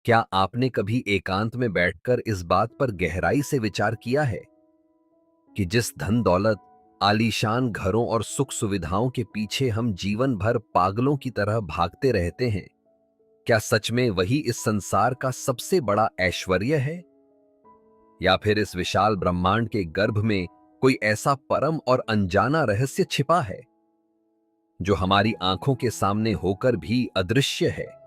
क्या आपने कभी एकांत में बैठकर इस बात पर गहराई से विचार किया है कि जिस धन दौलत, आलीशान घरों और सुख सुविधाओं के पीछे हम जीवन भर पागलों की तरह भागते रहते हैं, क्या सच में वही इस संसार का सबसे बड़ा ऐश्वर्य है? या फिर इस विशाल ब्रह्मांड के गर्भ में कोई ऐसा परम और अनजाना रहस्य छिपा है जो हमारी आंखों के सामने होकर भी अदृश्य है?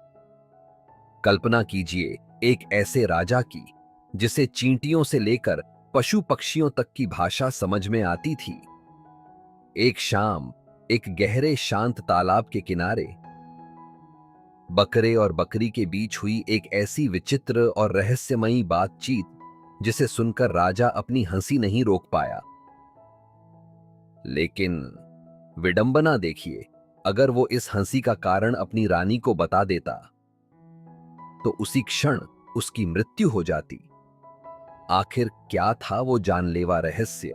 कल्पना कीजिए एक ऐसे राजा की जिसे चींटियों से लेकर पशु पक्षियों तक की भाषा समझ में आती थी। एक शाम एक गहरे शांत तालाब के किनारे बकरे और बकरी के बीच हुई एक ऐसी विचित्र और रहस्यमयी बातचीत जिसे सुनकर राजा अपनी हंसी नहीं रोक पाया। लेकिन विडंबना देखिए, अगर वो इस हंसी का कारण अपनी रानी को बता देता तो उसी क्षण उसकी मृत्यु हो जाती। आखिर क्या था वो जानलेवा रहस्य?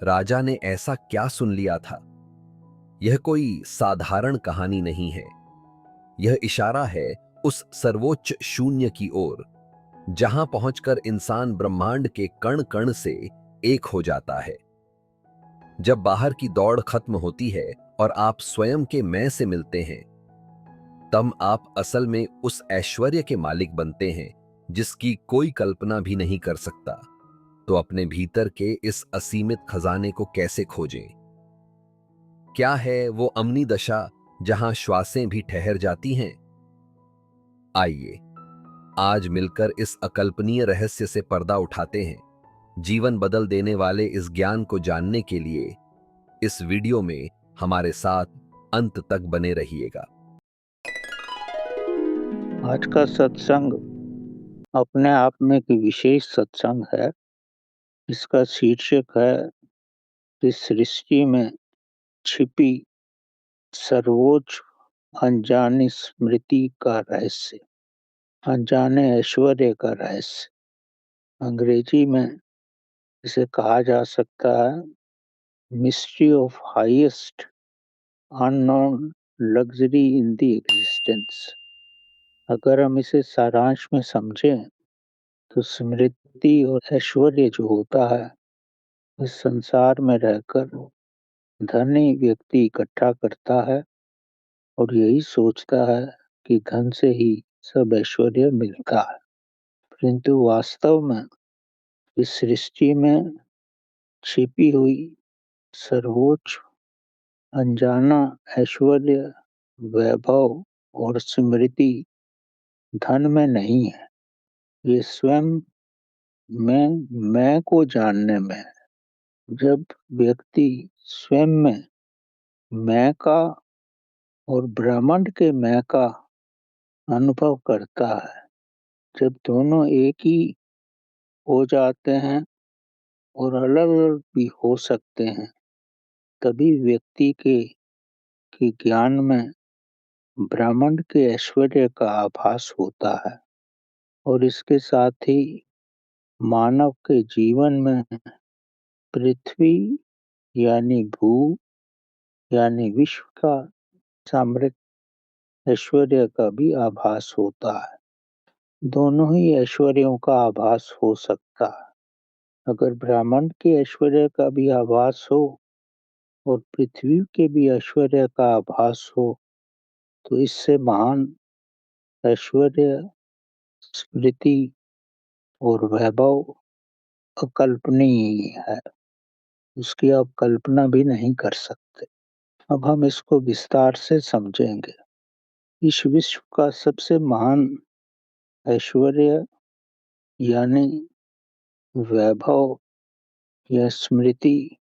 राजा ने ऐसा क्या सुन लिया था? यह कोई साधारण कहानी नहीं है। यह इशारा है उस सर्वोच्च शून्य की ओर जहां पहुंचकर इंसान ब्रह्मांड के कण कण से एक हो जाता है। जब बाहर की दौड़ खत्म होती है और आप स्वयं के मैं से मिलते हैं, तब आप असल में उस ऐश्वर्य के मालिक बनते हैं जिसकी कोई कल्पना भी नहीं कर सकता। तो अपने भीतर के इस असीमित खजाने को कैसे खोजें? क्या है वो अमनी दशा जहां श्वासें भी ठहर जाती हैं? आइए आज मिलकर इस अकल्पनीय रहस्य से पर्दा उठाते हैं। जीवन बदल देने वाले इस ज्ञान को जानने के लिए इस वीडियो में हमारे साथ अंत तक बने रहिएगा। आज का सत्संग अपने आप में एक विशेष सत्संग है। इसका शीर्षक है इस सृष्टि में छिपी सर्वोच्च अनजानी स्मृति का रहस्य, अनजाने ऐश्वर्य का रहस्य। अंग्रेजी में इसे कहा जा सकता है mystery of highest unknown luxury in the existence. अगर हम इसे सारांश में समझें तो स्मृति और ऐश्वर्य जो होता है, इस संसार में रहकर धनी व्यक्ति इकट्ठा करता है और यही सोचता है कि धन से ही सब ऐश्वर्य मिलता है। किंतु वास्तव में इस सृष्टि में छिपी हुई सर्वोच्च अनजाना ऐश्वर्य, वैभव और स्मृति धन में नहीं है। ये स्वयं में मैं को जानने में है। जब व्यक्ति स्वयं में मैं का और ब्रह्मांड के मैं का अनुभव करता है, जब दोनों एक ही हो जाते हैं और अलग-अलग भी हो सकते हैं, तभी व्यक्ति के ज्ञान में ब्रह्मांड के ऐश्वर्य का आभास होता है। और इसके साथ ही मानव के जीवन में पृथ्वी यानी भू यानी विश्व का सामरिक ऐश्वर्य का भी आभास होता है। दोनों ही ऐश्वर्यों का आभास हो सकता है। अगर ब्रह्मांड के ऐश्वर्य का भी आभास हो और पृथ्वी के भी ऐश्वर्य का आभास हो, तो इससे महान ऐश्वर्य, स्मृति और वैभव अकल्पनीय है। उसकी आप कल्पना भी नहीं कर सकते। अब हम इसको विस्तार से समझेंगे। इस विश्व का सबसे महान ऐश्वर्य यानी वैभव या स्मृति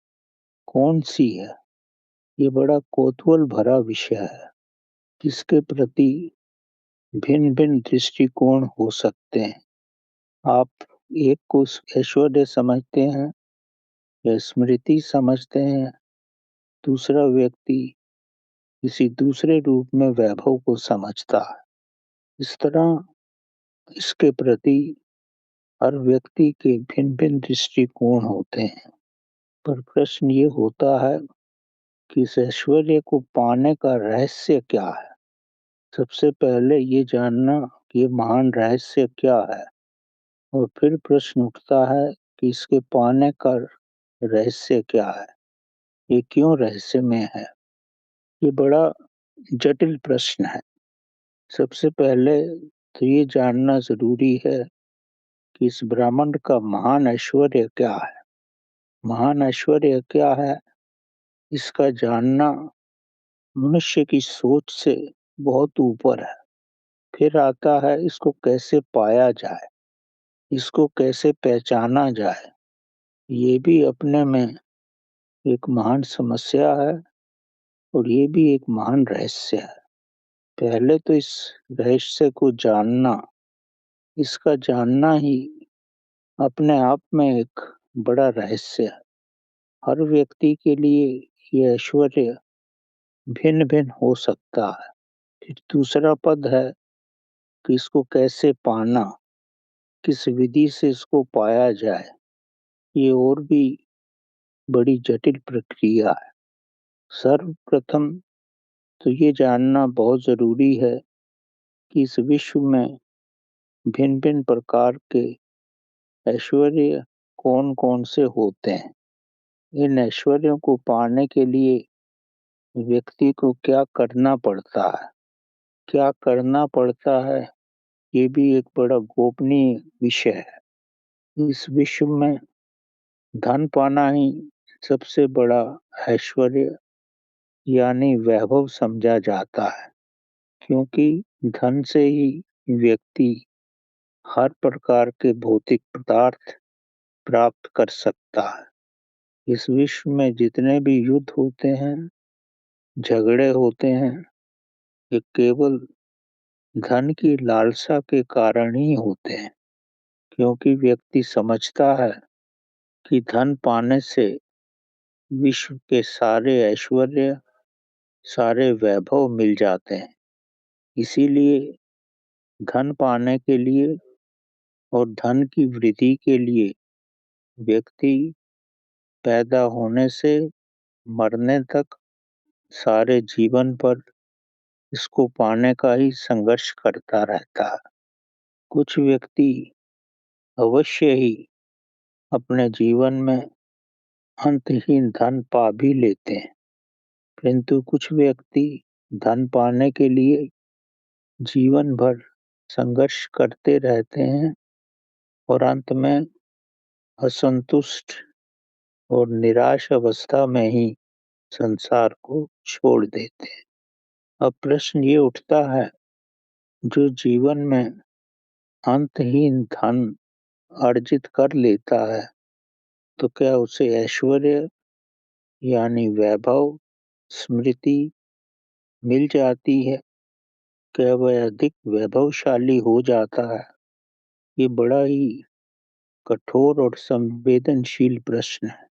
कौन सी है? ये बड़ा कौतूहल भरा विषय है। इसके प्रति भिन्न-भिन्न दृष्टिकोण हो सकते हैं। आप एक को ऐश्वर्य समझते हैं या स्मृति समझते हैं, दूसरा व्यक्ति किसी दूसरे रूप में वैभव को समझता है। इस तरह इसके प्रति हर व्यक्ति के भिन्न-भिन्न दृष्टिकोण होते हैं। पर प्रश्न ये होता है कि इस ऐश्वर्य को पाने का रहस्य क्या है? सबसे पहले ये जानना कि ये महान रहस्य क्या है? और फिर प्रश्न उठता है कि इसके पाने का रहस्य क्या है? ये क्यों रहस्यमय है? ये बड़ा जटिल प्रश्न है। सबसे पहले तो ये जानना ज़रूरी है कि इस ब्रह्मांड का महान ऐश्वर्य क्या है? महान ऐश्वर्य क्या है? इसका जानना मनुष्य की सोच से बहुत ऊपर है। फिर आता है इसको कैसे पाया जाए, इसको कैसे पहचाना जाए। ये भी अपने में एक महान समस्या है और ये भी एक महान रहस्य है। पहले तो इस रहस्य को जानना, इसका जानना ही अपने आप में एक बड़ा रहस्य है। हर व्यक्ति के लिए ये ऐश्वर्य भिन्न-भिन्न हो सकता है। फिर दूसरा पद है कि इसको कैसे पाना, किस विधि से इसको पाया जाए। ये और भी बड़ी जटिल प्रक्रिया है। सर्वप्रथम तो ये जानना बहुत ज़रूरी है कि इस विश्व में भिन्न-भिन्न प्रकार के ऐश्वर्य कौन-कौन से होते हैं। इन ऐश्वर्यों को पाने के लिए व्यक्ति को क्या करना पड़ता है? क्या करना पड़ता है, ये भी एक बड़ा गोपनीय विषय है। इस विश्व में धन पाना ही सबसे बड़ा ऐश्वर्य यानी वैभव समझा जाता है, क्योंकि धन से ही व्यक्ति हर प्रकार के भौतिक पदार्थ प्राप्त कर सकता है। इस विश्व में जितने भी युद्ध होते हैं, झगड़े होते हैं, ये केवल धन की लालसा के कारण ही होते हैं, क्योंकि व्यक्ति समझता है कि धन पाने से विश्व के सारे ऐश्वर्य, सारे वैभव मिल जाते हैं। इसीलिए धन पाने के लिए और धन की वृद्धि के लिए व्यक्ति पैदा होने से मरने तक सारे जीवन पर इसको पाने का ही संघर्ष करता रहता है। कुछ व्यक्ति अवश्य ही अपने जीवन में अंतहीन धन पा भी लेते हैं, परंतु कुछ व्यक्ति धन पाने के लिए जीवन भर संघर्ष करते रहते हैं और अंत में असंतुष्ट और निराश अवस्था में ही संसार को छोड़ देते हैं। अब प्रश्न ये उठता है, जो जीवन में अंतहीन धन अर्जित कर लेता है, तो क्या उसे ऐश्वर्य यानी वैभव, स्मृति मिल जाती है? क्या वह अधिक वैभवशाली हो जाता है? ये बड़ा ही कठोर और संवेदनशील प्रश्न है।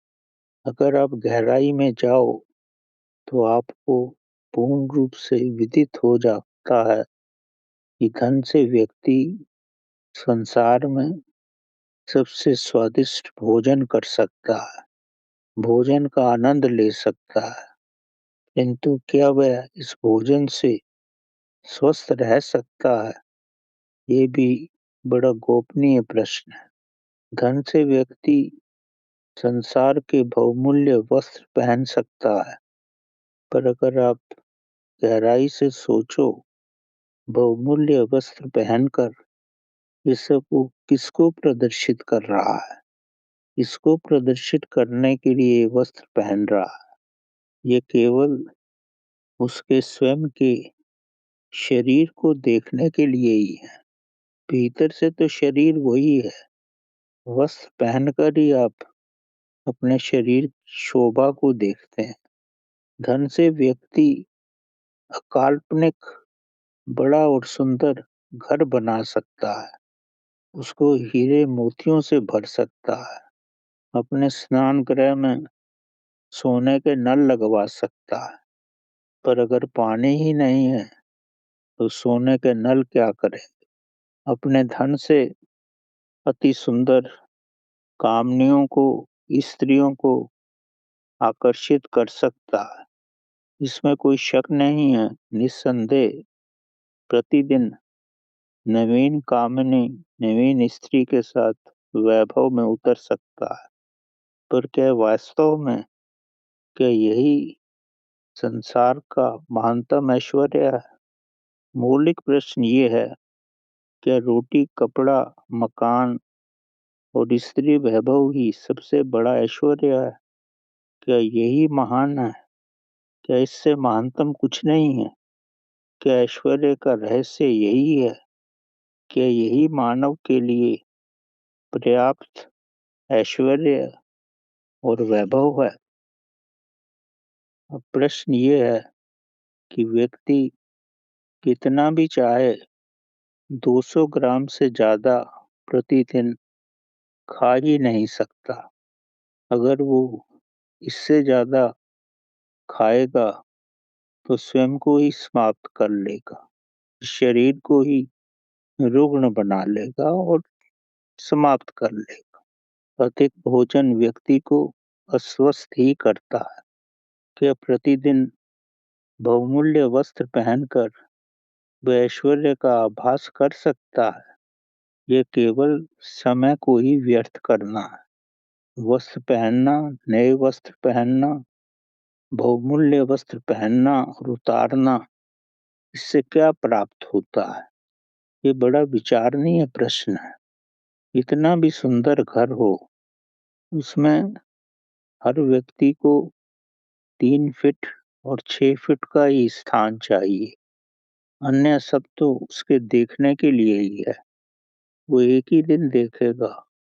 अगर आप गहराई में जाओ तो आपको पूर्ण रूप से विदित हो जाता है कि धन से व्यक्ति संसार में सबसे स्वादिष्ट भोजन कर सकता है, भोजन का आनंद ले सकता है, किंतु क्या वह इस भोजन से स्वस्थ रह सकता है? ये भी बड़ा गोपनीय प्रश्न है। धन से व्यक्ति संसार के बहुमूल्य वस्त्र पहन सकता है, पर अगर आप गहराई से सोचो, बहुमूल्य वस्त्र पहनकर ये सब वो किसको प्रदर्शित कर रहा है? किसको प्रदर्शित करने के लिए ये वस्त्र पहन रहा है? ये केवल उसके स्वयं के शरीर को देखने के लिए ही है। भीतर से तो शरीर वही है। वस्त्र पहनकर ही आप अपने शरीर की शोभा को देखते हैं। धन से व्यक्ति अकाल्पनिक बड़ा और सुंदर घर बना सकता है। उसको हीरे मोतियों से भर सकता है। अपने स्नान गृह में सोने के नल लगवा सकता है। पर अगर पानी ही नहीं है, तो सोने के नल क्या करें? अपने धन से अति सुंदर कामनियों को, स्त्रियों को आकर्षित कर सकता है। इसमें कोई शक नहीं है। निस्संदेह प्रतिदिन नवीन कामिनी नवीन स्त्री के साथ वैभव में उतर सकता है, पर क्या वास्तव में क्या यही संसार का महानतम ऐश्वर्य है? मौलिक प्रश्न ये है, क्या रोटी, कपड़ा, मकान और स्त्री वैभव ही सबसे बड़ा ऐश्वर्य है? क्या यही महान है? क्या इससे महानतम कुछ नहीं है? क्या ऐश्वर्य का रहस्य यही है? क्या यही मानव के लिए पर्याप्त ऐश्वर्य और वैभव है? अब प्रश्न ये है कि व्यक्ति कितना भी चाहे 200 ग्राम से ज्यादा प्रतिदिन खा ही नहीं सकता। अगर वो इससे ज्यादा खाएगा तो स्वयं को ही समाप्त कर लेगा, शरीर को ही रुग्ण बना लेगा और समाप्त कर लेगा। अधिक भोजन व्यक्ति को अस्वस्थ ही करता है। क्या प्रतिदिन बहुमूल्य वस्त्र पहनकर वह ऐश्वर्य का आभास कर सकता है? ये केवल समय को ही व्यर्थ करना है। वस्त्र पहनना, नए वस्त्र पहनना, बहुमूल्य वस्त्र पहनना और उतारना, इससे क्या प्राप्त होता है? ये बड़ा विचारणीय प्रश्न है। इतना भी सुंदर घर हो, उसमें हर व्यक्ति को 3 फीट और 6 फीट का ही स्थान चाहिए। अन्य सब तो उसके देखने के लिए ही है। वो एक ही दिन देखेगा,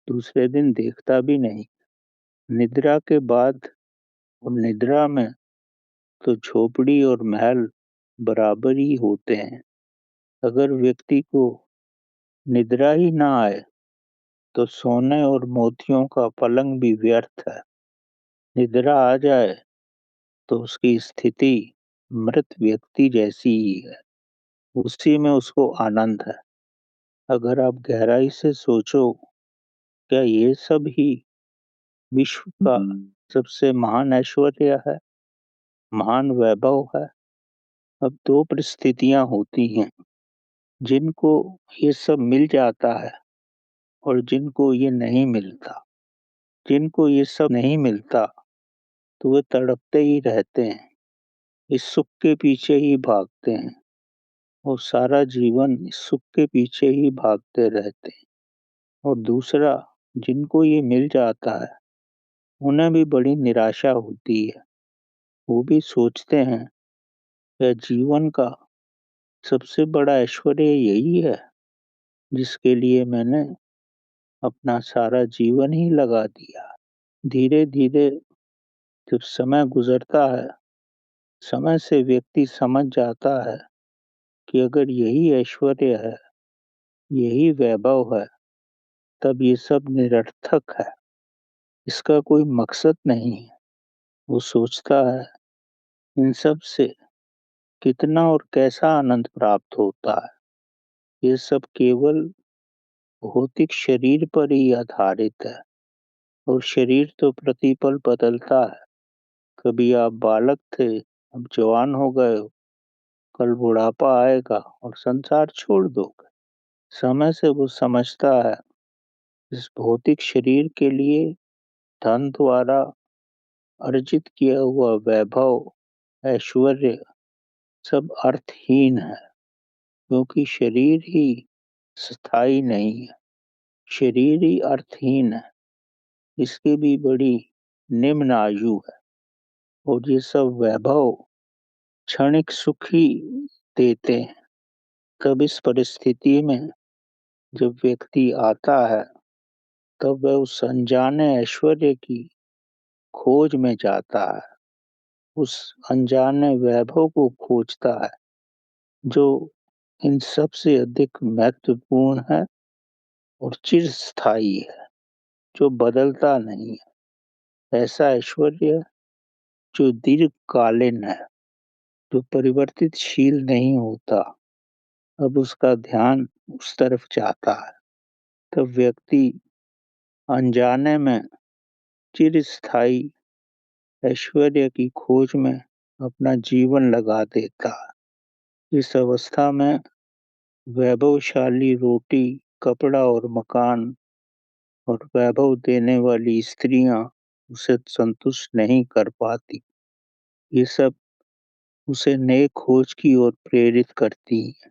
दूसरे दिन देखता भी नहीं। निद्रा के बाद और निद्रा में तो झोपड़ी और महल बराबर ही होते हैं। अगर व्यक्ति को निद्रा ही ना आए तो सोने और मोतियों का पलंग भी व्यर्थ है। निद्रा आ जाए तो उसकी स्थिति मृत व्यक्ति जैसी ही है, उसी में उसको आनंद है। अगर आप गहराई से सोचो, क्या ये सब ही विश्व का सबसे महान ऐश्वर्य है, महान वैभव है? अब दो परिस्थितियां होती हैं, जिनको ये सब मिल जाता है और जिनको ये नहीं मिलता। जिनको ये सब नहीं मिलता तो वे तड़पते ही रहते हैं, इस सुख के पीछे ही भागते हैं और सारा जीवन इस सुख के पीछे ही भागते रहते हैं। और दूसरा, जिनको ये मिल जाता है, उन्हें भी बड़ी निराशा होती है। वो भी सोचते हैं, यह जीवन का सबसे बड़ा ऐश्वर्य यही है जिसके लिए मैंने अपना सारा जीवन ही लगा दिया। धीरे धीरे जब समय गुजरता है, समय से व्यक्ति समझ जाता है कि अगर यही ऐश्वर्य है, यही वैभव है, तब ये सब निरर्थक है, इसका कोई मकसद नहीं है। वो सोचता है, इन सब से कितना और कैसा आनंद प्राप्त होता है? ये सब केवल भौतिक शरीर पर ही आधारित है और शरीर तो प्रतिपल बदलता है। कभी आप बालक थे, अब जवान हो गए हो, कल बुढ़ापा आएगा और संसार छोड़ दोगे। समय से वो समझता है, इस भौतिक शरीर के लिए धन द्वारा अर्जित किया हुआ वैभव, ऐश्वर्य सब अर्थहीन है, क्योंकि शरीर ही स्थायी नहीं है, शरीर ही अर्थहीन है, इसकी भी बड़ी निम्न आयु है। और ये सब वैभव क्षणिक सुख ही देते हैं। तब इस परिस्थिति में जब व्यक्ति आता है, तब वह उस अनजाने ऐश्वर्य की खोज में जाता है, उस अनजाने वैभव को खोजता है जो इन सब से अधिक महत्वपूर्ण है और चिरस्थायी है, जो बदलता नहीं है। ऐसा ऐश्वर्य जो दीर्घकालीन है, जो परिवर्तितशील नहीं होता। अब उसका ध्यान उस तरफ जाता है, तब व्यक्ति अनजाने में चिरस्थायी ऐश्वर्य की खोज में अपना जीवन लगा देता है। इस अवस्था में वैभवशाली रोटी, कपड़ा और मकान और वैभव देने वाली स्त्रियां उसे संतुष्ट नहीं कर पाती। ये सब उसे नए खोज की ओर प्रेरित करती हैं।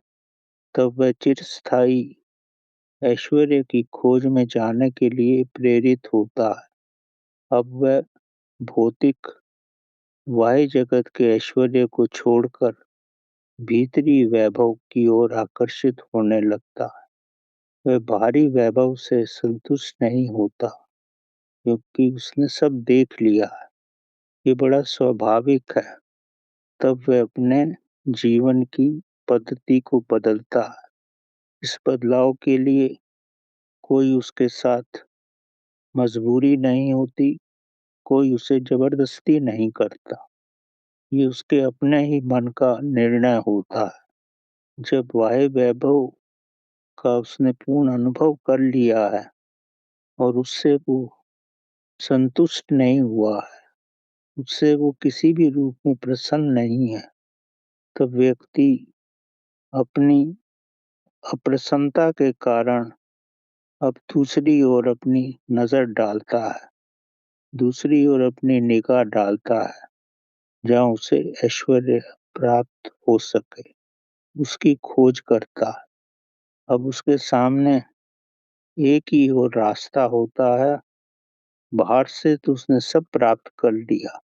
तब वह चिरस्थायी ऐश्वर्य की खोज में जाने के लिए प्रेरित होता है। अब वह भौतिक बाह्य जगत के ऐश्वर्य को छोड़कर भीतरी वैभव की ओर आकर्षित होने लगता है। वह बाहरी वैभव से संतुष्ट नहीं होता क्योंकि उसने सब देख लिया है। ये बड़ा स्वाभाविक है। तब वह अपने जीवन की पद्धति को बदलता है। इस बदलाव के लिए कोई उसके साथ मजबूरी नहीं होती, कोई उसे जबरदस्ती नहीं करता। ये उसके अपने ही मन का निर्णय होता है। जब बाह्य वैभव का उसने पूर्ण अनुभव कर लिया है और उससे वो संतुष्ट नहीं हुआ है, उससे वो किसी भी रूप में प्रसन्न नहीं है, तब व्यक्ति अपनी अप्रसन्नता के कारण अब दूसरी ओर अपनी नज़र डालता है, दूसरी ओर अपनी निगाह डालता है, जहाँ उसे ऐश्वर्य प्राप्त हो सके, उसकी खोज करता है। अब उसके सामने एक ही और रास्ता होता है, बाहर से तो उसने सब प्राप्त कर लिया,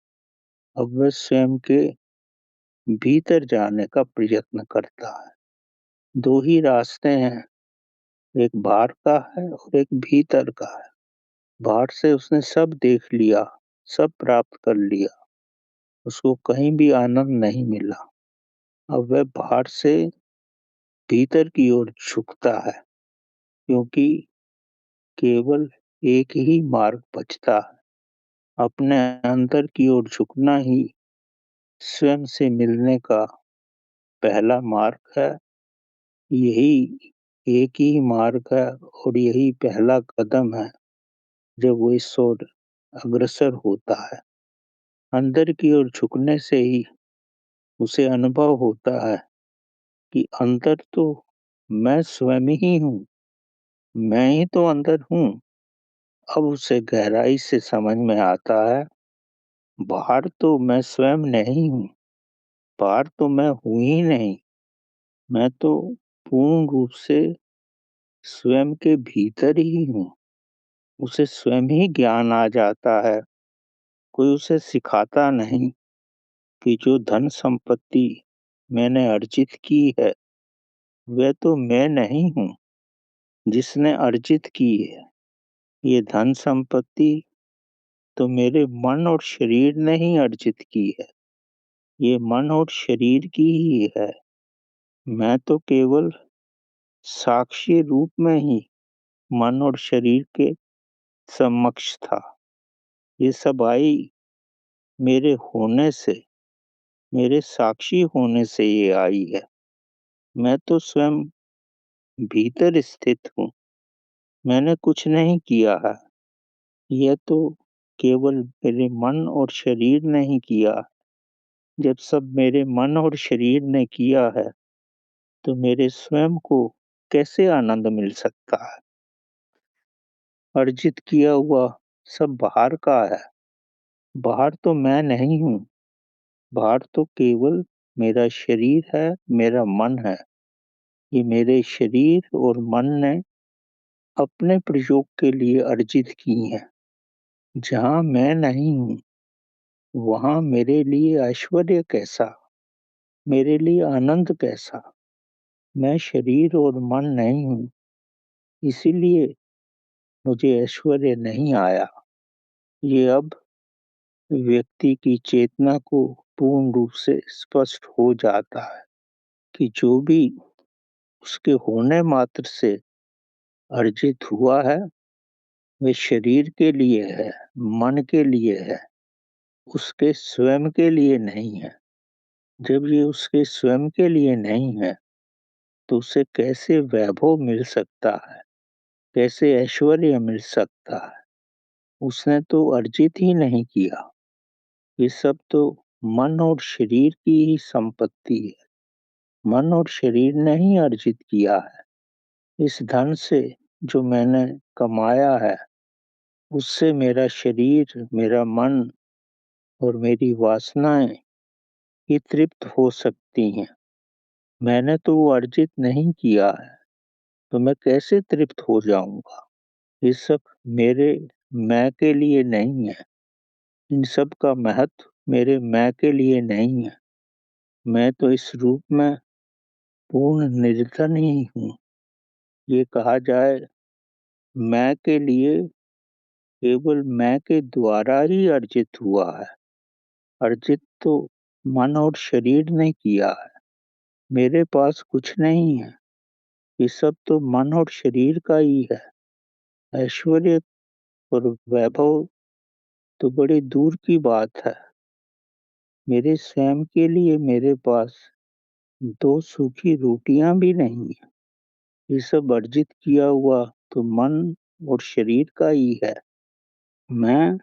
अब वह स्वयं के भीतर जाने का प्रयत्न करता है। 2 ही रास्ते हैं, एक बाहर का है और एक भीतर का है। बाहर से उसने सब देख लिया, सब प्राप्त कर लिया, उसको कहीं भी आनंद नहीं मिला। अब वह बाहर से भीतर की ओर झुकता है, क्योंकि केवल एक ही मार्ग बचता है, अपने अंदर की ओर झुकना ही स्वयं से मिलने का पहला मार्ग है। यही एक ही मार्ग है और यही पहला कदम है जब वो इस ओर अग्रसर होता है। अंदर की ओर झुकने से ही उसे अनुभव होता है कि अंदर तो मैं स्वयं ही हूँ, मैं ही तो अंदर हूँ। अब उसे गहराई से समझ में आता है, बाहर तो मैं स्वयं नहीं हूँ, बाहर तो मैं हूँ ही नहीं, मैं तो पूर्ण रूप से स्वयं के भीतर ही हूँ। उसे स्वयं ही ज्ञान आ जाता है, कोई उसे सिखाता नहीं कि जो धन संपत्ति मैंने अर्जित की है, वह तो मैं नहीं हूँ, जिसने अर्जित की है। ये धन संपत्ति तो मेरे मन और शरीर ने ही अर्जित की है, ये मन और शरीर की ही है। मैं तो केवल साक्षी रूप में ही मन और शरीर के समक्ष था। ये सब आई मेरे होने से, मेरे साक्षी होने से ये आई है। मैं तो स्वयं भीतर स्थित हूँ, मैंने कुछ नहीं किया है। यह तो केवल मेरे मन और शरीर ने ही किया। जब सब मेरे मन और शरीर ने किया है, तो मेरे स्वयं को कैसे आनंद मिल सकता है? अर्जित किया हुआ सब बाहर का है, बाहर तो मैं नहीं हूँ, बाहर तो केवल मेरा शरीर है, मेरा मन है। ये मेरे शरीर और मन ने अपने प्रयोग के लिए अर्जित की हैं। जहाँ मैं नहीं हूँ, वहाँ मेरे लिए ऐश्वर्य कैसा, मेरे लिए आनंद कैसा? मैं शरीर और मन नहीं हूँ, इसीलिए मुझे ऐश्वर्य नहीं आया। ये अब व्यक्ति की चेतना को पूर्ण रूप से स्पष्ट हो जाता है कि जो भी उसके होने मात्र से अर्जित हुआ है, वह शरीर के लिए है, मन के लिए है, उसके स्वयं के लिए नहीं है। जब ये उसके स्वयं के लिए नहीं है, तो उसे कैसे वैभव मिल सकता है, कैसे ऐश्वर्य मिल सकता है? उसने तो अर्जित ही नहीं किया। ये सब तो मन और शरीर की ही संपत्ति है। मन और शरीर ने ही अर्जित किया है। इस धन से जो मैंने कमाया है, उससे मेरा शरीर, मेरा मन और मेरी वासनाएं ही तृप्त हो सकती हैं। मैंने तो वो अर्जित नहीं किया है, तो मैं कैसे तृप्त हो जाऊंगा? ये सब मेरे मैं के लिए नहीं है। इन सब का महत्व मेरे मैं के लिए नहीं है। मैं तो इस रूप में पूर्ण निर्धन ही हूँ। ये कहा जाए, मैं के लिए केवल मैं के द्वारा ही अर्जित हुआ है। अर्जित तो मन और शरीर ने किया है। मेरे पास कुछ नहीं है। ये सब तो मन और शरीर का ही है। ऐश्वर्य और वैभव तो बड़ी दूर की बात है। मेरे स्वयं के लिए मेरे पास 2 सूखी रोटियां भी नहीं है। ये सब अर्जित किया हुआ तो मन और शरीर का ही है। मैं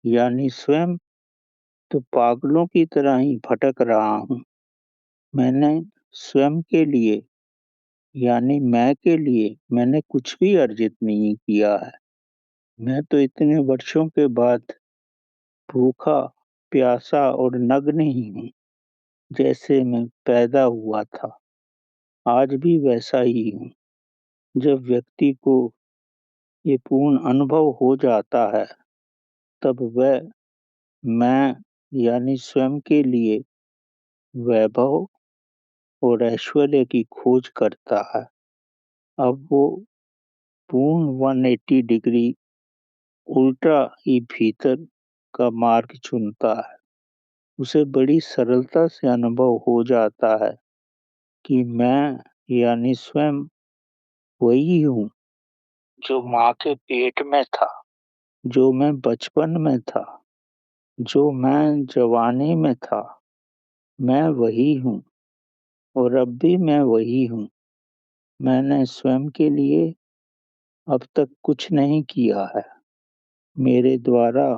यानी स्वयं तो पागलों की तरह ही भटक रहा हूँ। मैंने स्वयं के लिए यानी मैं के लिए मैंने कुछ भी अर्जित नहीं किया है। मैं तो इतने वर्षों के बाद भूखा, प्यासा और नग्न ही हूँ, जैसे मैं पैदा हुआ था। आज भी वैसा ही हूँ। जब व्यक्ति को ये पूर्ण अनुभव हो जाता है, तब वह मैं यानी स्वयं के लिए वैभव और ऐश्वर्य की खोज करता है। अब वो पूर्ण 180 डिग्री उल्टा ही भीतर का मार्ग चुनता है। उसे बड़ी सरलता से अनुभव हो जाता है कि मैं यानी स्वयं वही हूँ जो माँ के पेट में था, जो मैं बचपन में था, जो मैं जवानी में था। मैं वही हूँ और अब भी मैं वही हूँ। मैंने स्वयं के लिए अब तक कुछ नहीं किया है। मेरे द्वारा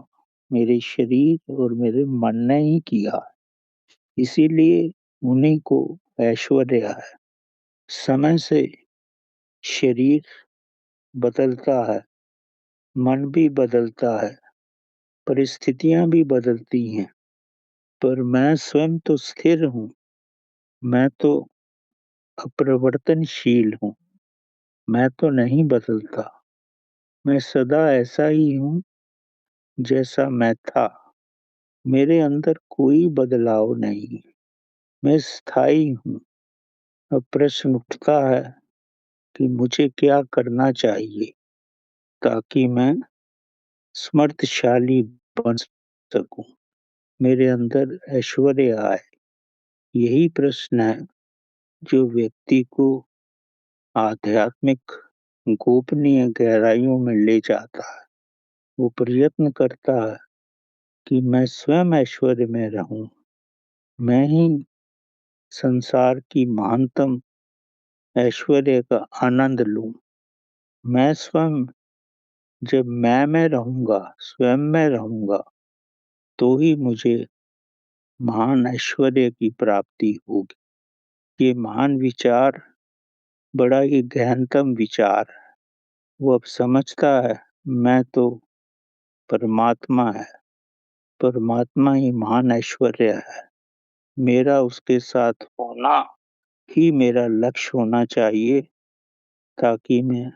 मेरे शरीर और मेरे मन ने ही किया। इसीलिए उन्हीं को ऐश्वर्य है। समय से शरीर बदलता है, मन भी बदलता है, परिस्थितियां भी बदलती हैं, पर मैं स्वयं तो स्थिर हूँ। मैं तो अपरिवर्तनशील हूँ। मैं तो नहीं बदलता। मैं सदा ऐसा ही हूँ जैसा मैं था। मेरे अंदर कोई बदलाव नहीं। मैं स्थायी हूँ। अब प्रश्न उठता है कि मुझे क्या करना चाहिए ताकि मैं समर्थशाली बन सकूं, मेरे अंदर ऐश्वर्य आए। यही प्रश्न है जो व्यक्ति को आध्यात्मिक गोपनीय गहराइयों में ले जाता है। वो प्रयत्न करता है कि मैं स्वयं ऐश्वर्य में रहूं। मैं ही संसार की महानतम ऐश्वर्य का आनंद लूं। मैं स्वयं जब मैं में रहूंगा, स्वयं में रहूंगा, तो ही मुझे महान ऐश्वर्य की प्राप्ति होगी। ये महान विचार बड़ा ही गहनतम विचार है। वो अब समझता है मैं तो परमात्मा है। परमात्मा ही महान ऐश्वर्य है। मेरा उसके साथ होना ही मेरा लक्ष्य होना चाहिए ताकि मैं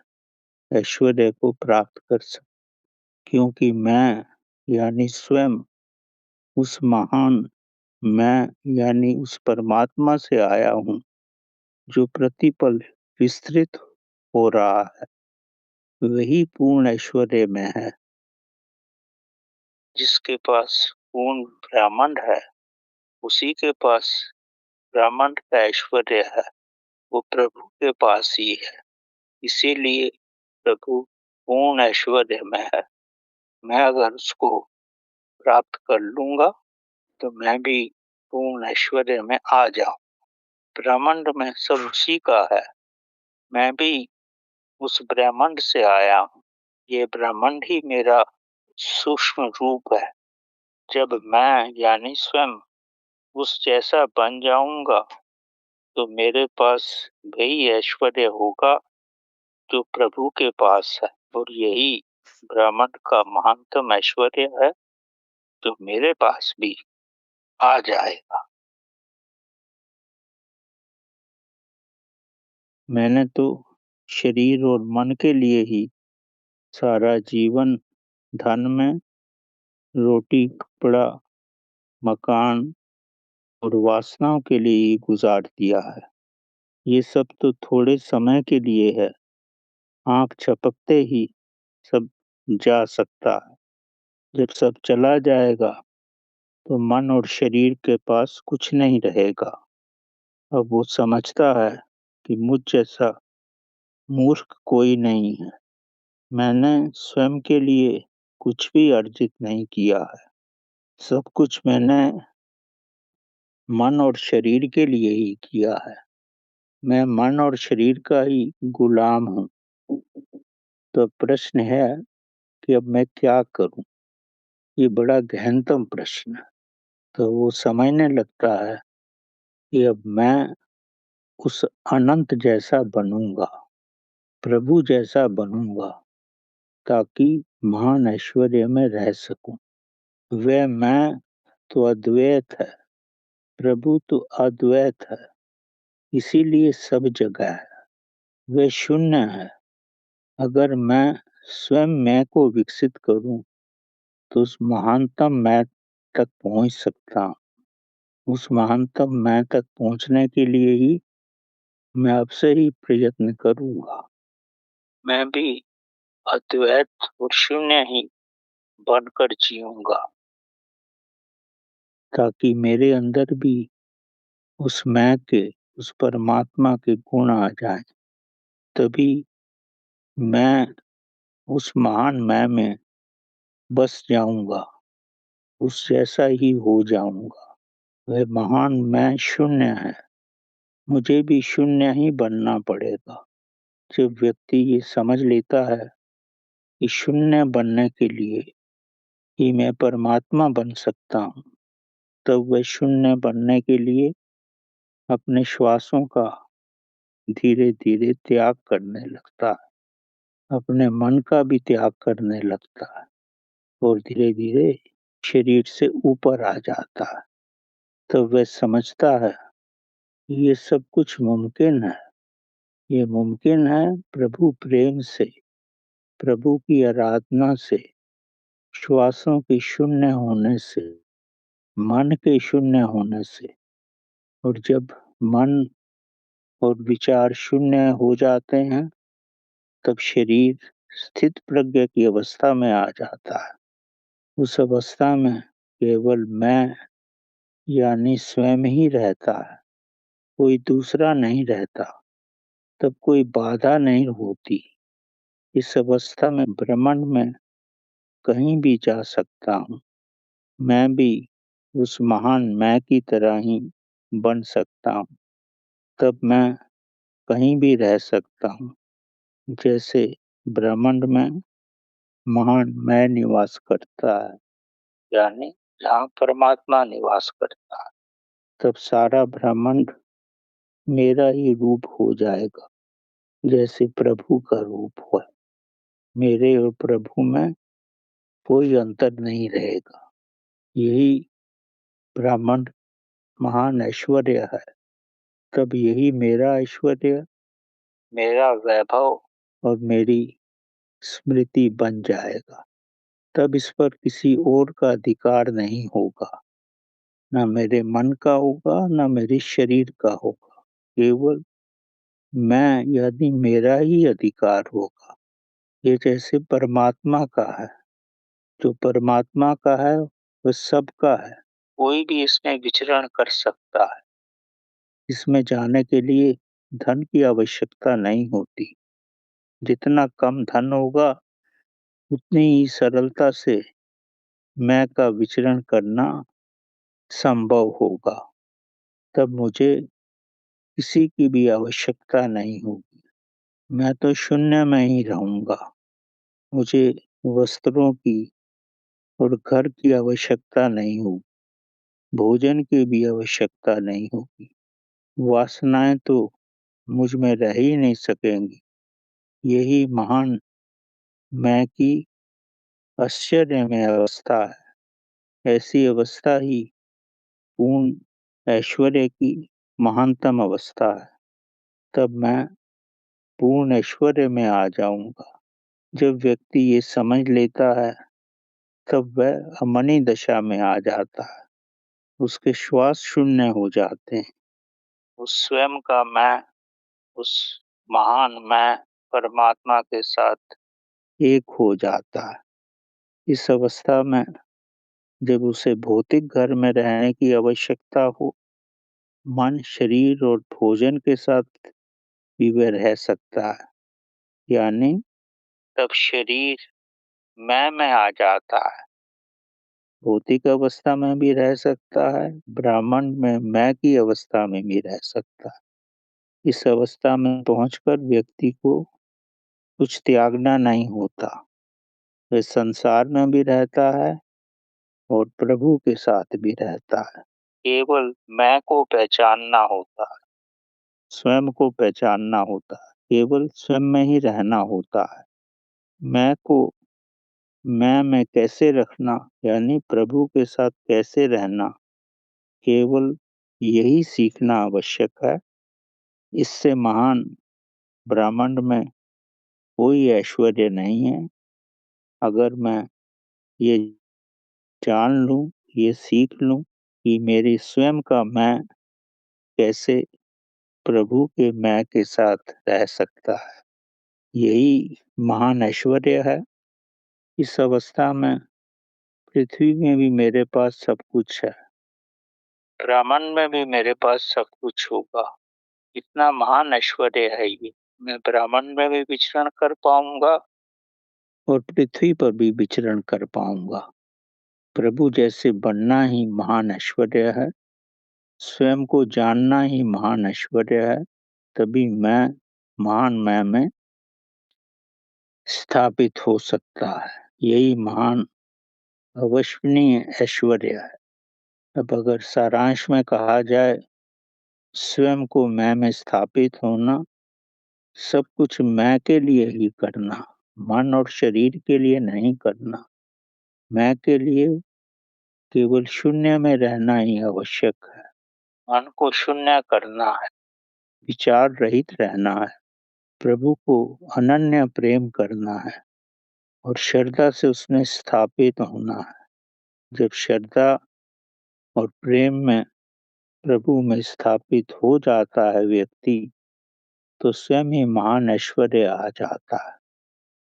ऐश्वर्य को प्राप्त कर सकूं। क्योंकि मैं यानी स्वयं उस महान मैं यानी उस परमात्मा से आया हूँ जो प्रतिपल विस्तृत हो रहा है। वही पूर्ण ऐश्वर्य में है। जिसके पास पूर्ण ब्रह्मांड है, उसी के पास ब्रह्मांड का ऐश्वर्य है। वो प्रभु के पास ही है। इसीलिए प्रभु पूर्ण ऐश्वर्य में है। मैं अगर उसको प्राप्त कर लूंगा तो मैं भी पूर्ण ऐश्वर्य में आ जाऊं। ब्रह्मांड में सब उसी का है। मैं भी उस ब्रह्मांड से आया हूँ। ये ब्रह्मांड ही मेरा सूक्ष्म रूप है। जब मैं यानी स्वयं उस जैसा बन जाऊंगा तो मेरे पास वही ऐश्वर्य होगा जो प्रभु के पास है, और यही ब्रह्मांड का महानतम ऐश्वर्य है जो मेरे पास भी आ जाएगा। मैंने तो शरीर और मन के लिए ही सारा जीवन धन में रोटी, कपड़ा, मकान और वासनाओं के लिए ही गुजार दिया है। ये सब तो थोड़े समय के लिए है। आँख झपकते ही सब जा सकता है। जब सब चला जाएगा तो मन और शरीर के पास कुछ नहीं रहेगा। अब वो समझता है कि मुझ जैसा मूर्ख कोई नहीं है। मैंने स्वयं के लिए कुछ भी अर्जित नहीं किया है। सब कुछ मैंने मन और शरीर के लिए ही किया है। मैं मन और शरीर का ही गुलाम हूँ। तो प्रश्न है कि अब मैं क्या करूँ? ये बड़ा गहनतम प्रश्न है। तो वो समझने लगता है कि अब मैं उस अनंत जैसा बनूँगा, प्रभु जैसा बनूँगा, ताकि महान ऐश्वर्य में रह सकूँ। वह मैं तो अद्वैत है, प्रभु तो अद्वैत है, इसीलिए सब जगह है। वह शून्य है। अगर मैं स्वयं मैं को विकसित करूँ तो उस महानतम मैं तक पहुँच सकता हूँ। उस महानतम मैं तक पहुँचने के लिए ही मैं अब से ही प्रयत्न करूँगा। मैं भी अद्वैत और शून्य ही बनकर जीऊँगा, ताकि मेरे अंदर भी उस मैं के, उस परमात्मा के गुण आ जाएँ। तभी मैं उस महान मैं में बस जाऊँगा, उस जैसा ही हो जाऊँगा। वह महान मैं शून्य है, मुझे भी शून्य ही बनना पड़ेगा। जब व्यक्ति ये समझ लेता है कि शून्य बनने के लिए ही मैं परमात्मा बन सकता हूँ, तब वह शून्य बनने के लिए अपने श्वासों का धीरे-धीरे त्याग करने लगता है, अपने मन का भी त्याग करने लगता है और धीरे-धीरे शरीर से ऊपर आ जाता है। तब वह समझता है कि ये सब कुछ मुमकिन है। ये मुमकिन है प्रभु प्रेम से, प्रभु की आराधना से, श्वासों के शून्य होने से, मन के शून्य होने से। और जब मन और विचार शून्य हो जाते हैं, तब शरीर स्थित प्रज्ञ की अवस्था में आ जाता है। उस अवस्था में केवल मैं यानी स्वयं ही रहता है, कोई दूसरा नहीं रहता। तब कोई बाधा नहीं होती। इस अवस्था में ब्रह्मांड में कहीं भी जा सकता हूँ। मैं भी उस महान मैं की तरह ही बन सकता हूँ। तब मैं कहीं भी रह सकता हूँ। जैसे ब्रह्मांड में महान मैं निवास करता है, यानी जहाँ परमात्मा निवास करता है, तब सारा ब्रह्मांड मेरा ही रूप हो जाएगा, जैसे प्रभु का रूप है। मेरे और प्रभु में कोई अंतर नहीं रहेगा। यही ब्रह्मांड महान ऐश्वर्य है। तब यही मेरा ऐश्वर्य, मेरा वैभव और मेरी स्मृति बन जाएगा। तब इस पर किसी और का अधिकार नहीं होगा। ना मेरे मन का होगा, ना मेरे शरीर का होगा। केवल मैं यानी मेरा ही अधिकार होगा। ये जैसे परमात्मा का है। जो परमात्मा का है, वह सबका है। कोई भी इसमें विचरण कर सकता है। इसमें जाने के लिए धन की आवश्यकता नहीं होती। जितना कम धन होगा, उतनी ही सरलता से मैं का विचरण करना संभव होगा। तब मुझे किसी की भी आवश्यकता नहीं होगी। मैं तो शून्य में ही रहूँगा। मुझे वस्त्रों की और घर की आवश्यकता नहीं होगी। भोजन की भी आवश्यकता नहीं होगी। वासनाएं तो मुझ में रह ही नहीं सकेंगी। यही महान मैं की आश्चर्यमय अवस्था है। ऐसी अवस्था ही पूर्ण ऐश्वर्य की महानतम अवस्था है। तब मैं पूर्ण ऐश्वर्य में आ जाऊंगा। जब व्यक्ति ये समझ लेता है, तब वह अमनी दशा में आ जाता है। उसके श्वास शून्य हो जाते हैं। उस स्वयं का मैं, उस महान मैं परमात्मा के साथ एक हो जाता है। इस अवस्था में जब उसे भौतिक घर में रहने की आवश्यकता हो, मन, शरीर और भोजन के साथ भी वह रह सकता है। यानी तब शरीर मैं में आ जाता है। भौतिक अवस्था में भी रह सकता है, ब्राह्मण में मैं की अवस्था में भी रह सकता है। इस अवस्था में पहुंचकर व्यक्ति को कुछ त्यागना नहीं होता। वह संसार में भी रहता है और प्रभु के साथ भी रहता है। केवल मैं को पहचानना होता है, स्वयं को पहचानना होता है, केवल स्वयं में ही रहना होता है। मैं को मैं में कैसे रखना, यानी प्रभु के साथ कैसे रहना, केवल यही सीखना आवश्यक है। इससे महान ब्रह्मांड में कोई ऐश्वर्य नहीं है। अगर मैं ये जान लूं, ये सीख लूं कि मेरी स्वयं का मैं कैसे प्रभु के मैं के साथ रह सकता है, यही महान ऐश्वर्य है। इस अवस्था में पृथ्वी में भी मेरे पास सब कुछ है, ब्रह्मांड में भी मेरे पास सब कुछ होगा। इतना महान ऐश्वर्य है ये। मैं ब्रह्मांड में भी विचरण कर पाऊंगा और पृथ्वी पर भी विचरण कर पाऊंगा। प्रभु जैसे बनना ही महान ऐश्वर्य है। स्वयं को जानना ही महान ऐश्वर्य है। तभी मैं महान मैं में स्थापित हो सकता है। यही महान अविस्मरणीय ऐश्वर्य है। अब अगर सारांश में कहा जाए, स्वयं को मैं में स्थापित होना, सब कुछ मैं के लिए ही करना, मन और शरीर के लिए नहीं करना। मैं के लिए केवल शून्य में रहना ही आवश्यक है। मन को शून्य करना है, विचार रहित रहना है, प्रभु को अनन्य प्रेम करना है और श्रद्धा से उसमें स्थापित होना है। जब श्रद्धा और प्रेम में प्रभु में स्थापित हो जाता है व्यक्ति, तो स्वयं ही महान ऐश्वर्य आ जाता है।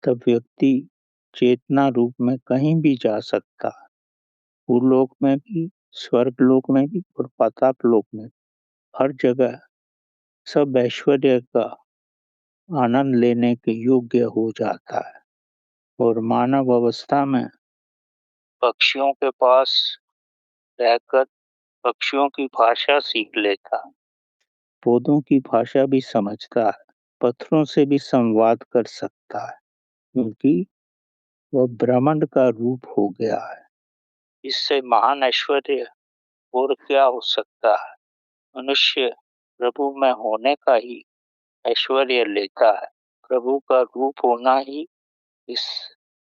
तब व्यक्ति चेतना रूप में कहीं भी जा सकता है, भूलोक में भी, स्वर्ग लोक में भी और पाताल लोक में भी। हर जगह सब ऐश्वर्य का आनंद लेने के योग्य हो जाता है। और मानव अवस्था में पक्षियों के पास रहकर पक्षियों की भाषा सीख लेता है, पौधों की भाषा भी समझता है, पत्थरों से भी संवाद कर सकता है, क्योंकि वह ब्रह्मांड का रूप हो गया है। इससे महान ऐश्वर्य और क्या हो सकता है। मनुष्य प्रभु में होने का ही ऐश्वर्य लेता है। प्रभु का रूप होना ही इस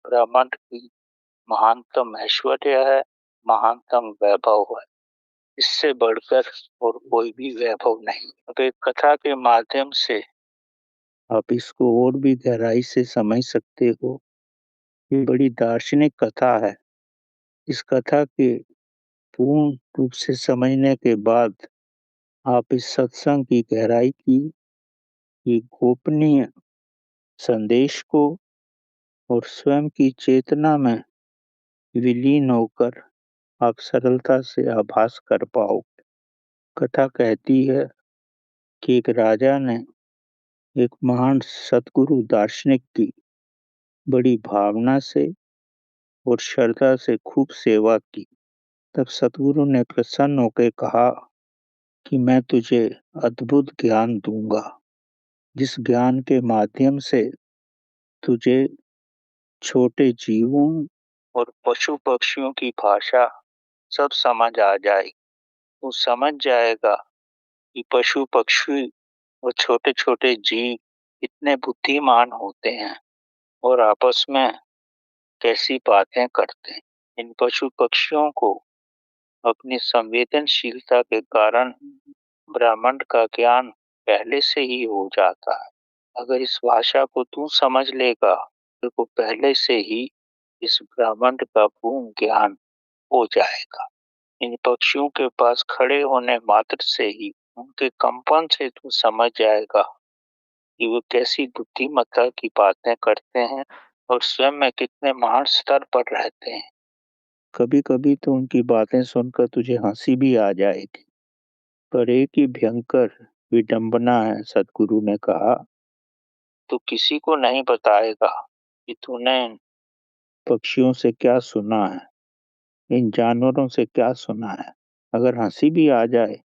ब्रह्मांड की महानतम ऐश्वर्य है, महानतम वैभव है। इससे बढ़कर और कोई भी वैभव नहीं। अब एक कथा के माध्यम से आप इसको और भी गहराई से समझ सकते हो। ये बड़ी दार्शनिक कथा है। इस कथा के पूर्ण रूप से समझने के बाद आप इस सत्संग की गहराई की, ये गोपनीय संदेश को और स्वयं की चेतना में विलीन होकर आप सरलता से आभास कर पाओगे। कथा कहती है कि एक राजा ने एक महान सतगुरु दार्शनिक की बड़ी भावना से और श्रद्धा से खूब सेवा की। तब सतगुरु ने प्रसन्न होकर कहा कि मैं तुझे अद्भुत ज्ञान दूंगा, जिस ज्ञान के माध्यम से तुझे छोटे जीवों और पशु पक्षियों की भाषा सब समझ आ जाएगी। तू समझ जाएगा कि पशु पक्षी और छोटे छोटे जीव इतने बुद्धिमान होते हैं और आपस में कैसी बातें करते हैं। इन पशु पक्षियों को अपनी संवेदनशीलता के कारण ब्रह्मांड का ज्ञान पहले से ही हो जाता है। अगर इस भाषा को तू समझ लेगा तो पहले से ही इस ब्रह्मांड का पूर्ण ज्ञान हो जाएगा। इन पक्षियों के पास खड़े होने मात्र से ही उनके कंपन से तू समझ जाएगा कि वो कैसी बुद्धिमत्ता की बातें करते हैं और स्वयं में कितने महान स्तर पर रहते हैं। कभी कभी तो उनकी बातें सुनकर तुझे हंसी भी आ जाएगी, पर एक ही भयंकर विडंबना है, सदगुरु ने कहा। तू किसी को नहीं बताएगा कि तूने इन पक्षियों से क्या सुना है, इन जानवरों से क्या सुना है। अगर हंसी भी आ जाए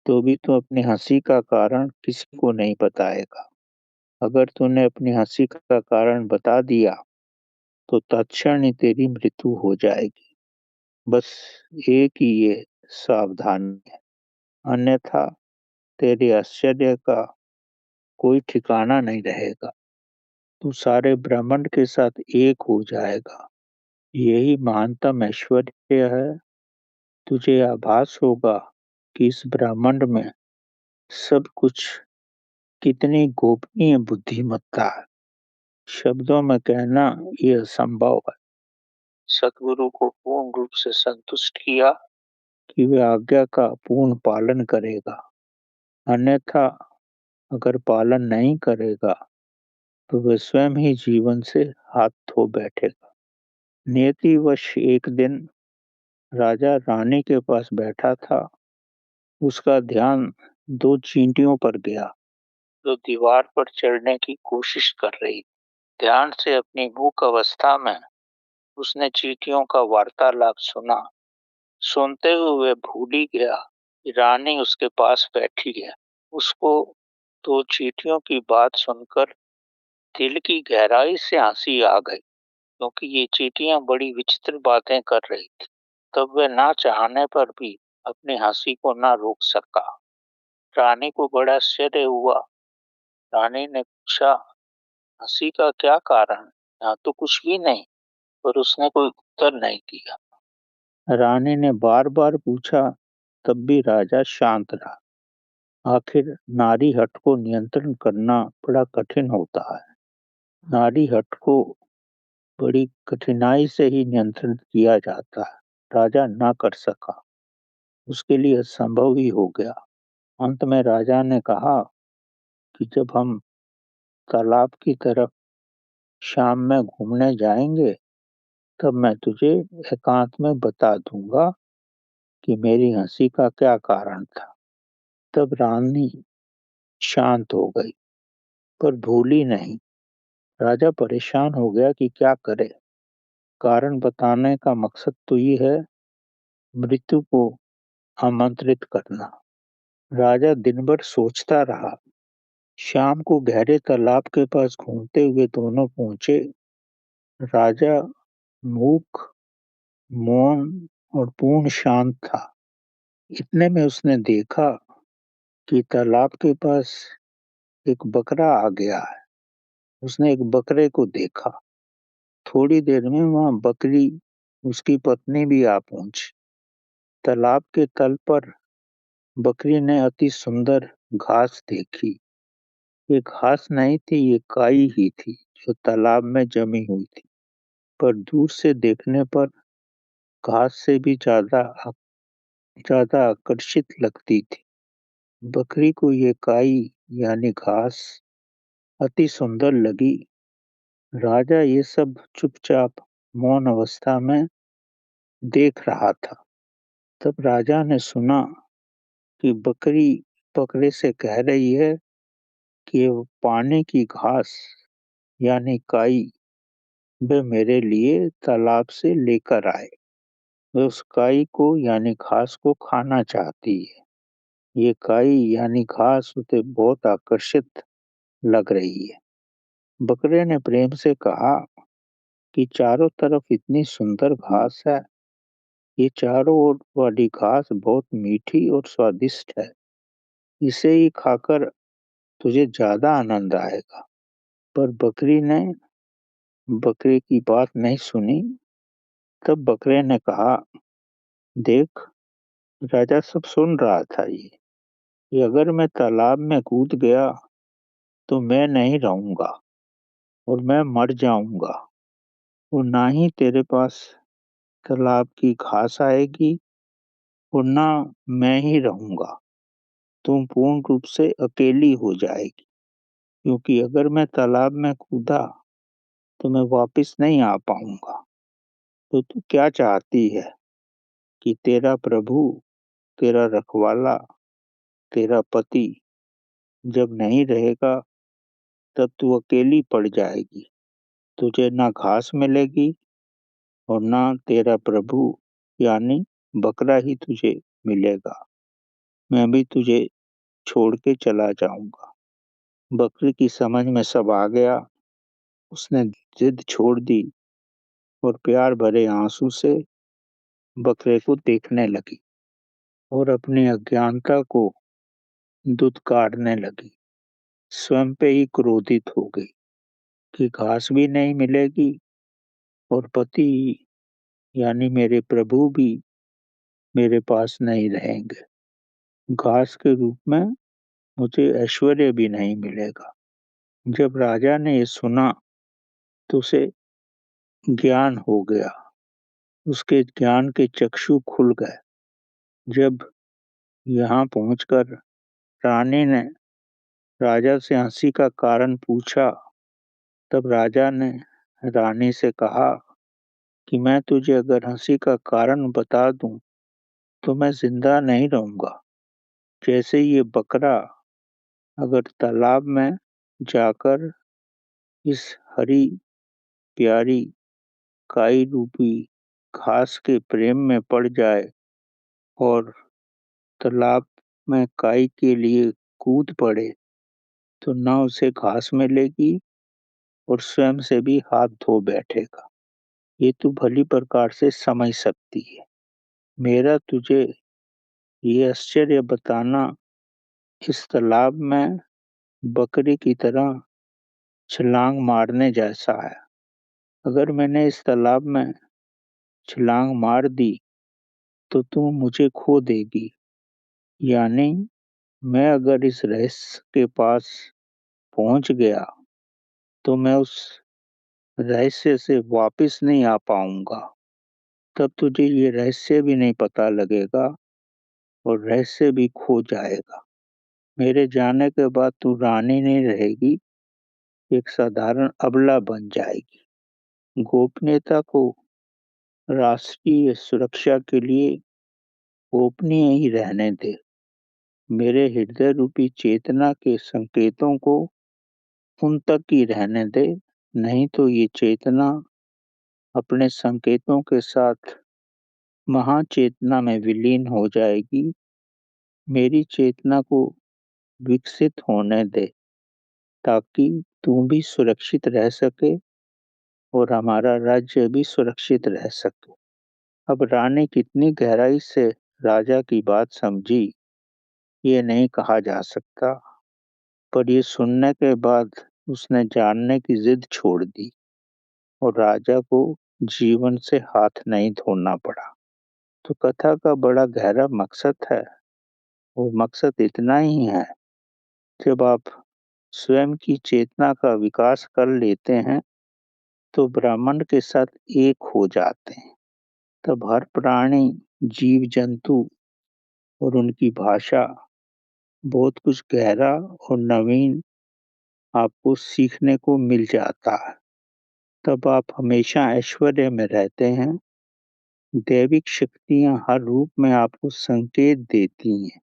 तो भी तू अपनी हंसी का कारण किसी को नहीं बताएगा। अगर तूने अपनी हंसी का कारण बता दिया तो तत्क्षण ही तेरी मृत्यु हो जाएगी। बस एक ही ये सावधानी है, अन्यथा तेरे आश्चर्य का कोई ठिकाना नहीं रहेगा। तू सारे ब्रह्मांड के साथ एक हो जाएगा। यही महानतम ऐश्वर्य है। तुझे आभास होगा कि इस ब्रह्मांड में सब कुछ कितनी गोपनीय बुद्धिमत्ता है। शब्दों में कहना ये असंभव है। सतगुरु को पूर्ण रूप से संतुष्ट किया कि वे आज्ञा का पूर्ण पालन करेगा, अन्यथा अगर पालन नहीं करेगा तो वह स्वयं ही जीवन से हाथ धो बैठेगा। नियतिवश एक दिन राजा रानी के पास बैठा था। उसका ध्यान दो चींटियों पर गया जो दीवार पर चढ़ने की कोशिश कर रही। ध्यान से अपनी मूक अवस्था में उसने चींटियों का वार्तालाप सुना। सुनते हुए भूल ही गया कि रानी उसके पास बैठी है। उसको तो चींटियों की बात सुनकर दिल की गहराई से हंसी आ गई, क्योंकि ये चींटियां बड़ी विचित्र बातें कर रही थी। तब वह ना चाहने पर भी अपनी हंसी को ना रोक सका। रानी को बड़ा आश्चर्य हुआ। रानी ने पूछा, हंसी का क्या कारण? यहाँ तो कुछ भी नहीं। पर उसने कोई उत्तर नहीं दिया। रानी ने बार बार पूछा, तब भी राजा शांत रहा। आखिर नारी हट को नियंत्रण करना बड़ा कठिन होता है। नारी हट को बड़ी कठिनाई से ही नियंत्रण किया जाता है। राजा ना कर सका, उसके लिए असंभव ही हो गया। अंत में राजा ने कहा कि जब हम तालाब की तरफ शाम में घूमने जाएंगे तब मैं तुझे एकांत में बता दूंगा कि मेरी हंसी का क्या कारण था। तब रानी शांत हो गई, पर भूली नहीं। राजा परेशान हो गया कि क्या करे। कारण बताने का मकसद तो ये है मृत्यु को आमंत्रित करना। राजा दिन भर सोचता रहा। शाम को गहरे तालाब के पास घूमते हुए दोनों पहुंचे। राजा मूक, मौन और पूर्ण शांत था। इतने में उसने देखा कि तालाब के पास एक बकरा आ गया है। उसने एक बकरे को देखा। थोड़ी देर में वहां बकरी, उसकी पत्नी भी आ पहुंची। तालाब के तल पर बकरी ने अति सुंदर घास देखी। ये घास नहीं थी, ये काई ही थी जो तालाब में जमी हुई थी। पर दूर से देखने पर घास से भी ज्यादा आकर्षित लगती थी। बकरी को ये काई यानी घास अति सुंदर लगी। राजा ये सब चुपचाप मौन अवस्था में देख रहा था। तब राजा ने सुना कि बकरी बकरे से कह रही है कि वो पानी की घास यानी काई वे मेरे लिए तालाब से लेकर आए। वे उस काई को यानी घास को खाना चाहती है। ये काई यानी घास उसे बहुत आकर्षित लग रही है। बकरे ने प्रेम से कहा कि चारों तरफ इतनी सुंदर घास है। ये चारों ओर वाली घास बहुत मीठी और स्वादिष्ट है। इसे ही खाकर तुझे ज़्यादा आनंद आएगा। पर बकरी ने बकरे की बात नहीं सुनी। तब बकरे ने कहा, देख, राजा सब सुन रहा था ये कि अगर मैं तालाब में कूद गया तो मैं नहीं रहूँगा और मैं मर जाऊँगा और ना ही तेरे पास तालाब की घास आएगी और ना मैं ही रहूँगा। तुम पूर्ण रूप से अकेली हो जाएगी, क्योंकि अगर मैं तालाब में कूदा तो मैं वापस नहीं आ पाऊँगा। तो तू क्या चाहती है कि तेरा प्रभु, तेरा रखवाला, तेरा पति जब नहीं रहेगा तब तू अकेली पड़ जाएगी। तुझे ना घास मिलेगी और ना तेरा प्रभु यानी बकरा ही तुझे मिलेगा। मैं भी तुझे छोड़ के चला जाऊँगा। बकरी की समझ में सब आ गया। उसने जिद छोड़ दी और प्यार भरे आँसू से बकरे को देखने लगी और अपनी अज्ञानता को दुत्कारने लगी। स्वयं पे ही क्रोधित हो गई कि घास भी नहीं मिलेगी और पति यानी मेरे प्रभु भी मेरे पास नहीं रहेंगे। घास के रूप में मुझे ऐश्वर्य भी नहीं मिलेगा। जब राजा ने ये सुना तो उसे ज्ञान हो गया। उसके ज्ञान के चक्षु खुल गए। जब यहाँ पहुंचकर रानी ने राजा से हंसी का कारण पूछा, तब राजा ने रानी से कहा कि मैं तुझे अगर हंसी का कारण बता दूं तो मैं जिंदा नहीं रहूंगा। जैसे ये बकरा अगर तालाब में जाकर इस हरी प्यारी काई रूपी घास के प्रेम में पड़ जाए और तालाब में काई के लिए कूद पड़े तो न उसे घास मिलेगी और स्वयं से भी हाथ धो बैठेगा। ये तू भली प्रकार से समझ सकती है। मेरा तुझे ये आश्चर्य बताना इस तालाब में बकरी की तरह छलांग मारने जैसा है। अगर मैंने इस तालाब में छलांग मार दी तो तू मुझे खो देगी। यानी मैं अगर इस रहस्य के पास पहुंच गया तो मैं उस रहस्य से वापस नहीं आ पाऊंगा। तब तुझे ये रहस्य भी नहीं पता लगेगा और रहस्य भी खो जाएगा। मेरे जाने के बाद तू रानी नहीं रहेगी, एक साधारण अबला बन जाएगी। गोपनीयता को राष्ट्रीय सुरक्षा के लिए गोपनीय ही रहने दे। मेरे हृदय रूपी चेतना के संकेतों को उन तक ही रहने दे, नहीं तो ये चेतना अपने संकेतों के साथ महाचेतना में विलीन हो जाएगी। मेरी चेतना को विकसित होने दे ताकि तू भी सुरक्षित रह सके और हमारा राज्य भी सुरक्षित रह सके। अब रानी कितनी गहराई से राजा की बात समझी ये नहीं कहा जा सकता, पर ये सुनने के बाद उसने जानने की जिद छोड़ दी और राजा को जीवन से हाथ नहीं धोना पड़ा। तो कथा का बड़ा गहरा मकसद है। वो मकसद इतना ही है, जब आप स्वयं की चेतना का विकास कर लेते हैं तो ब्रह्मांड के साथ एक हो जाते हैं। तब हर प्राणी, जीव जंतु और उनकी भाषा बहुत कुछ गहरा और नवीन आपको सीखने को मिल जाता है। तब आप हमेशा ऐश्वर्य में रहते हैं। दैविक शक्तियां हर रूप में आपको संकेत देती हैं,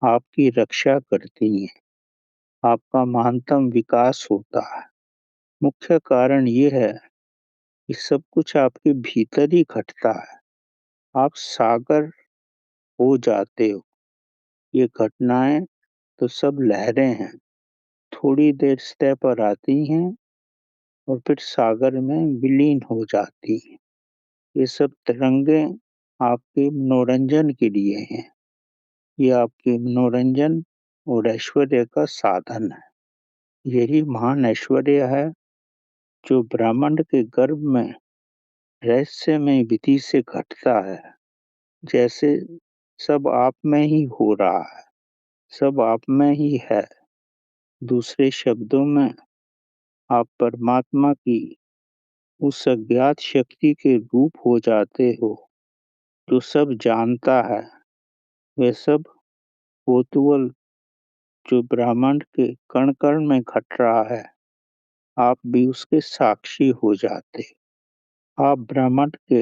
आपकी रक्षा करती हैं, आपका महानतम विकास होता है। मुख्य कारण ये है कि सब कुछ आपके भीतर ही घटता है। आप सागर हो जाते हो। ये घटनाएं तो सब लहरें हैं, थोड़ी देर सतह पर आती हैं और फिर सागर में विलीन हो जाती हैं। ये सब तरंगें आपके मनोरंजन के लिए हैं। ये आपके मनोरंजन और ऐश्वर्य का साधन है। यही महान ऐश्वर्य है जो ब्रह्मांड के गर्भ में रहस्यमय विधि से घटता है। जैसे सब आप में ही हो रहा है, सब आप में ही है। दूसरे शब्दों में आप परमात्मा की उस अज्ञात शक्ति के रूप हो जाते हो जो सब जानता है। वह सब कोतूहल जो ब्रह्मांड के कण कण में घट रहा है, आप भी उसके साक्षी हो जाते। आप ब्रह्मांड के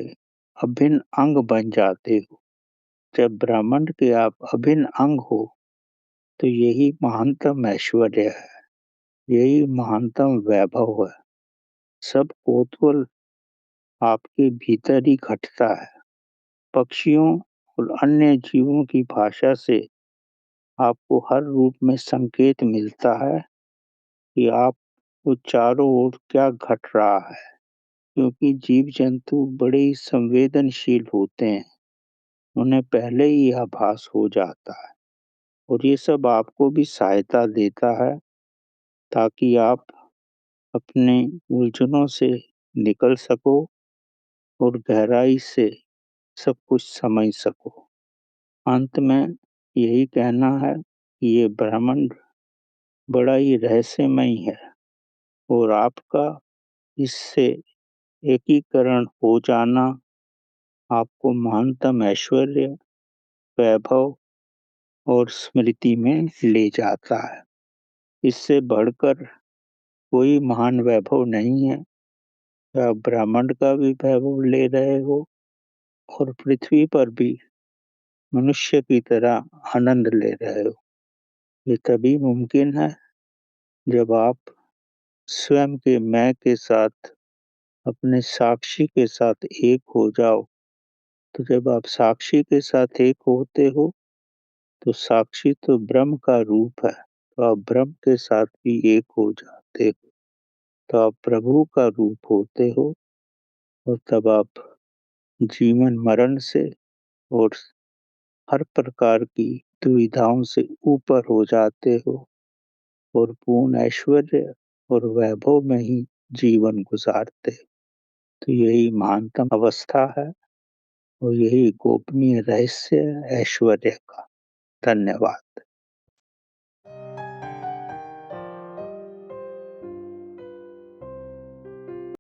अभिन्न अंग बन जाते हो। जब ब्रह्मांड के आप अभिन्न अंग हो तो यही महानतम ऐश्वर्य है, यही महानतम वैभव है। सब कोतूहल आपके भीतर ही घटता है। पक्षियों और अन्य जीवों की भाषा से आपको हर रूप में संकेत मिलता है कि आपको चारों ओर क्या घट रहा है, क्योंकि जीव जंतु बड़े ही संवेदनशील होते हैं। उन्हें पहले ही आभास हो जाता है और ये सब आपको भी सहायता देता है ताकि आप अपने उलझनों से निकल सको और गहराई से सब कुछ समझ सको। अंत में यही कहना है कि ये ब्रह्मांड बड़ा ही रहस्यमय है और आपका इससे एकीकरण हो जाना आपको महानतम ऐश्वर्य, वैभव और स्मृति में ले जाता है। इससे बढ़कर कोई महान वैभव नहीं है। आप ब्रह्मांड का भी वैभव ले रहे हो और पृथ्वी पर भी मनुष्य की तरह आनंद ले रहे हो। ये तभी मुमकिन है जब आप स्वयं के मैं के साथ अपने साक्षी के साथ एक हो जाओ। तो जब आप साक्षी के साथ एक होते हो तो साक्षी तो ब्रह्म का रूप है, तो आप ब्रह्म के साथ भी एक हो जाते हो। तो आप प्रभु का रूप होते हो और तब आप जीवन मरण से और हर प्रकार की दुविधाओं से ऊपर हो जाते हो और पूर्ण ऐश्वर्य और वैभव में ही जीवन गुजारते हो। तो यही महानतम अवस्था है और यही गोपनीय रहस्य है ऐश्वर्य का। धन्यवाद।